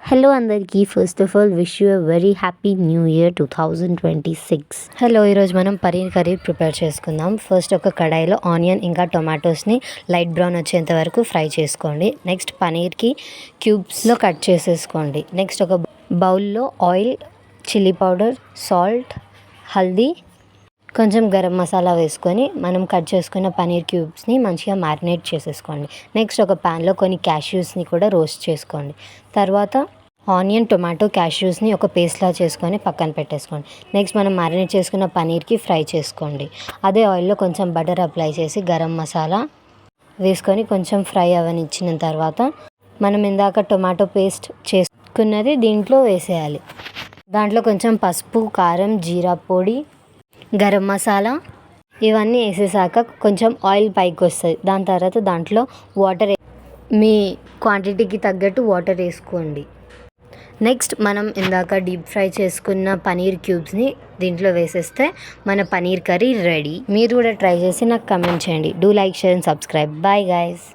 Hello అందరికీ first of all wish you a very happy new year 2026. Hello, ఈరోజు మనం paneer curry prepare చేసుకుందాం. First ఒక కడాయిలో ఆనియన్ ఇంకా టొమాటోస్ని లైట్ బ్రౌన్ వచ్చేంత వరకు ఫ్రై చేసుకోండి. నెక్స్ట్ పనీర్కి క్యూబ్స్లో కట్ చేసేసుకోండి. నెక్స్ట్ ఒక బౌల్లో oil, chilli powder, salt, haldi, కొంచెం గరం మసాలా వేసుకొని మనం కట్ చేసుకున్న పనీర్ క్యూబ్స్ని మంచిగా మ్యారినేట్ చేసేసుకోండి. నెక్స్ట్ ఒక ప్యాన్లో కొన్ని క్యాష్యూస్ని కూడా రోస్ట్ చేసుకోండి. తర్వాత ఆనియన్, టొమాటో, క్యాష్యూస్ని ఒక పేస్ట్లా చేసుకొని పక్కన పెట్టేసుకోండి. నెక్స్ట్ మనం మ్యారినేట్ చేసుకున్న పనీర్కి ఫ్రై చేసుకోండి. అదే ఆయిల్లో కొంచెం బటర్ అప్లై చేసి గరం మసాలా వేసుకొని కొంచెం ఫ్రై అవనిచ్చిన తర్వాత మనం ఇందాక టొమాటో పేస్ట్ చేసుకున్నది దీంట్లో వేసేయాలి. దాంట్లో కొంచెం పసుపు, కారం, జీరా పొడి, గరం మసాలా ఇవన్నీ వేసేసాక కొంచెం ఆయిల్ పైకి వస్తుంది. దాని తర్వాత దాంట్లో వాటర్, మీ క్వాంటిటీకి తగ్గట్టు వాటర్ వేసుకోండి. నెక్స్ట్ మనం ఇందాక డీప్ ఫ్రై చేసుకున్న పనీర్ క్యూబ్స్ని దీంట్లో వేసేస్తే మన పనీర్ కర్రీ రెడీ. మీరు కూడా ట్రై చేసి నాకు కమెంట్ చేయండి. Do like, share and subscribe. Bye guys.